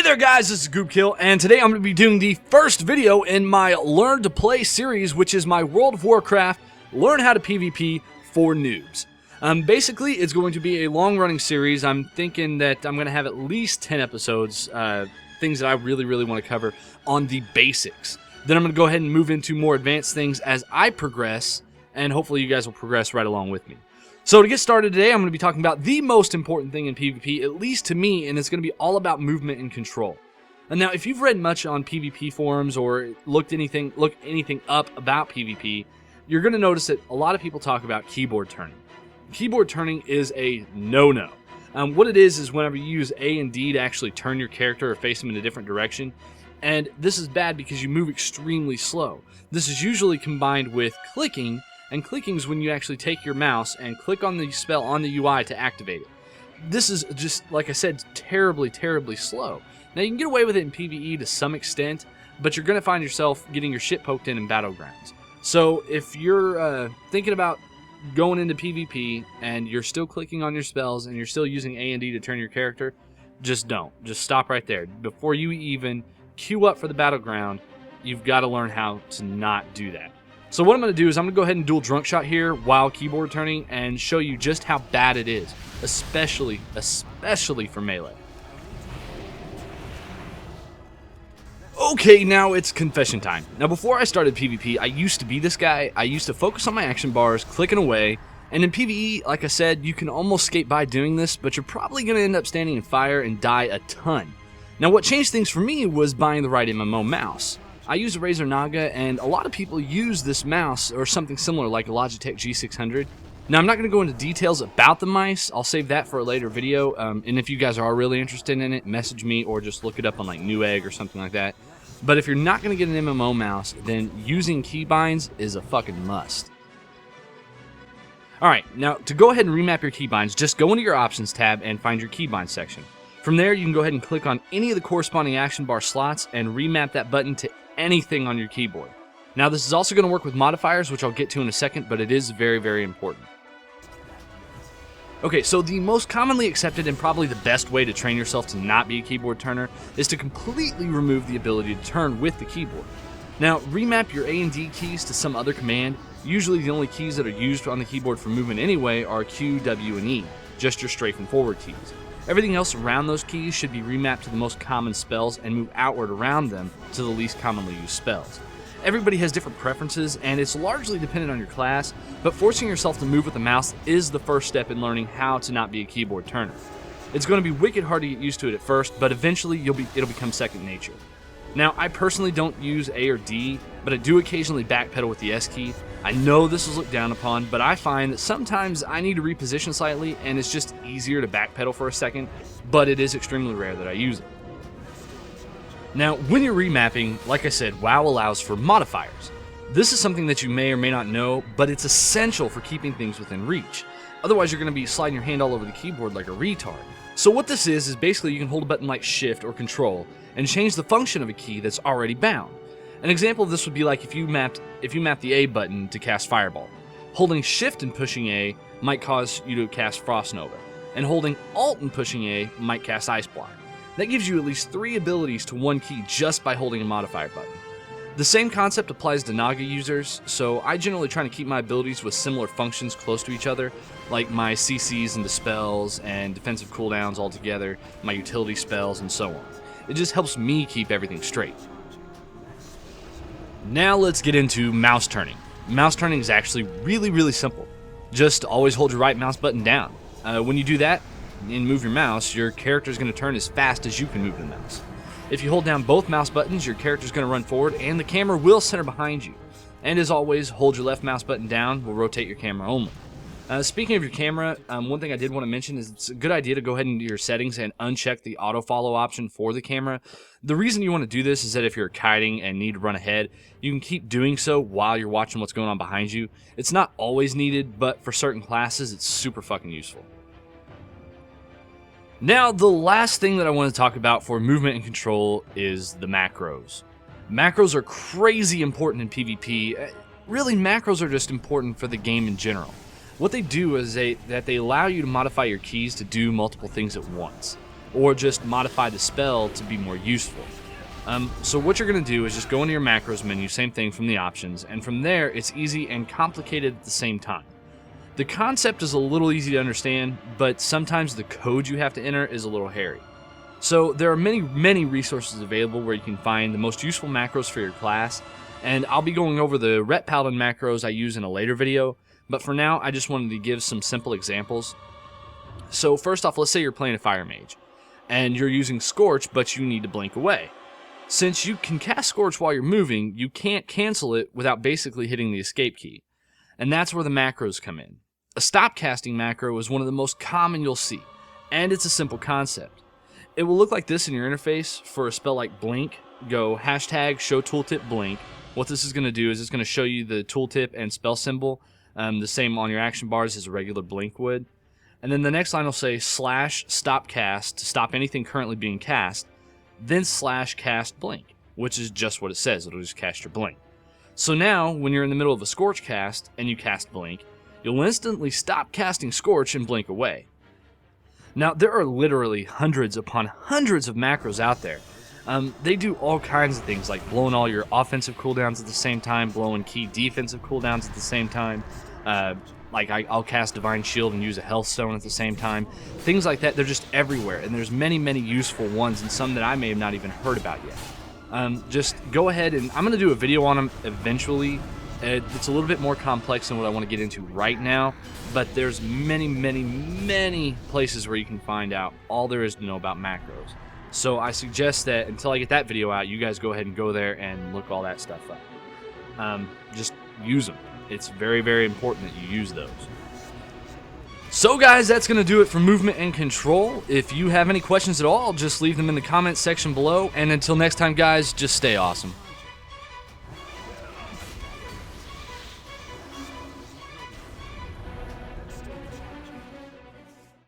there guys, this is Goobkill, and today I'm going to be doing the first video in my Learn to Play series, which is my World of Warcraft Learn How to PvP for Noobs. Basically, it's going to be a long-running series. I'm thinking that I'm going to have at least 10 episodes, things that I really want to cover on the basics. Then I'm going to go ahead and move into more advanced things as I progress, and hopefully you guys will progress right along with me. So to get started today, I'm going to be talking about the most important thing in PvP, at least to me, and it's going to be all about movement and control. And now, if you've read much on PvP forums or looked anything up about PvP, you're going to notice that a lot of people talk about keyboard turning. Keyboard turning is a no-no. What it is whenever you use A and D to actually turn your character or face them in a different direction, and this is bad because you move extremely slow. This is usually combined with clicking, and clicking is when you actually take your mouse and click on the spell on the UI to activate it. This is just, like I said, terribly slow. Now, you can get away with it in PvE to some extent, but you're going to find yourself getting your shit poked in Battlegrounds. So, if you're thinking about going into PvP and you're still clicking on your spells and you're still using A and D to turn your character, just don't. Just stop right there. Before you even queue up for the Battleground, you've got to learn how to not do that. So what I'm going to do is I'm going to go ahead and dual drunk shot here while keyboard turning and show you just how bad it is, especially for melee. Okay, now it's confession time. Now before I started PvP, I used to be this guy. I used to focus on my action bars, clicking away, and in PvE, like I said, you can almost skate by doing this, but you're probably going to end up standing in fire and die a ton. Now what changed things for me was buying the right MMO mouse. I use a Razer Naga, and a lot of people use this mouse or something similar like a Logitech G600. Now, I'm not going to go into details about the mice. I'll save that for a later video, and if you guys are really interested in it, message me or just look it up on like Newegg or something like that. But if you're not going to get an MMO mouse, then using keybinds is a fucking must. Alright, now to go ahead and remap your keybinds, just go into your options tab and find your keybind section. From there, you can go ahead and click on any of the corresponding action bar slots and remap that button to anything on your keyboard. Now this is also going to work with modifiers, which I'll get to in a second, but it is very important. Okay, so the most commonly accepted and probably the best way to train yourself to not be a keyboard turner is to completely remove the ability to turn with the keyboard. Now, remap your A and D keys to some other command. Usually the only keys that are used on the keyboard for movement anyway are Q, W, and E, just your strafe and forward keys. Everything else around those keys should be remapped to the most common spells and move outward around them to the least commonly used spells. Everybody has different preferences, and it's largely dependent on your class, but forcing yourself to move with the mouse is the first step in learning how to not be a keyboard turner. It's going to be wicked hard to get used to it at first, but eventually it'll become second nature. Now, I personally don't use A or D, but I do occasionally backpedal with the S key. I know this is looked down upon, but I find that sometimes I need to reposition slightly, and it's just easier to backpedal for a second, but it is extremely rare that I use it. Now, when you're remapping, like I said, WoW allows for modifiers. This is something that you may or may not know, but it's essential for keeping things within reach. Otherwise, you're going to be sliding your hand all over the keyboard like a retard. So what this is basically you can hold a button like Shift or Control and change the function of a key that's already bound. An example of this would be like if you mapped the A button to cast Fireball. Holding Shift and pushing A might cause you to cast Frost Nova, and holding Alt and pushing A might cast Ice Block. That gives you at least 3 abilities to one key just by holding a modifier button. The same concept applies to Naga users, so I generally try to keep my abilities with similar functions close to each other, like my CCs and dispels and defensive cooldowns all together, my utility spells, and so on. It just helps me keep everything straight. Now let's get into mouse turning. Mouse turning is actually really simple. Just always hold your right mouse button down. When you do that and move your mouse, your character is going to turn as fast as you can move the mouse. If you hold down both mouse buttons, your character is going to run forward and the camera will center behind you. And as always, hold your left mouse button down will rotate your camera only. Speaking of your camera, one thing I did want to mention is it's a good idea to go ahead into your settings and uncheck the auto follow option for the camera. The reason you want to do this is that if you're kiting and need to run ahead, you can keep doing so while you're watching what's going on behind you. It's not always needed, but for certain classes, it's super fucking useful. Now, the last thing that I want to talk about for movement and control is the macros. Macros are crazy important in PvP. Really, macros are just important for the game in general. What they do is that they allow you to modify your keys to do multiple things at once. or just modify the spell to be more useful. So what you're going to do is just go into your macros menu, same thing from the options, and from there it's easy and complicated at the same time. The concept is a little easy to understand, but sometimes the code you have to enter is a little hairy. So there are many resources available where you can find the most useful macros for your class, and I'll be going over the Ret Paladin macros I use in a later video, but for now I just wanted to give some simple examples. So first off, let's say you're playing a Fire Mage, and you're using Scorch, but you need to blink away. Since you can cast Scorch while you're moving, you can't cancel it without basically hitting the escape key, and that's where the macros come in. A stop casting macro is one of the most common you'll see, and it's a simple concept. It will look like this in your interface. For a spell like Blink, go #ShowToolTip Blink. What this is going to do is it's going to show you the tooltip and spell symbol, the same on your action bars as a regular Blink would. And then the next line will say /stopcast to stop anything currently being cast, then /cast Blink, which is just what it says. It'll just cast your Blink. So now, when you're in the middle of a Scorch cast and you cast Blink, you'll instantly stop casting Scorch and blink away. Now, there are literally hundreds upon hundreds of macros out there. They do all kinds of things, like blowing all your offensive cooldowns at the same time, blowing key defensive cooldowns at the same time. Like I'll cast Divine Shield and use a Health Stone at the same time. Things like that, they're just everywhere, and there's many useful ones, and some that I may have not even heard about yet. Just go ahead, and I'm going to do a video on them eventually. It's a little bit more complex than what I want to get into right now, but there's many places where you can find out all there is to know about macros. So I suggest that until I get that video out, you guys go ahead and go there and look all that stuff up. Just use them. It's very important that you use those. So guys, that's going to do it for movement and control. If you have any questions at all, just leave them in the comments section below. And until next time guys, just stay awesome.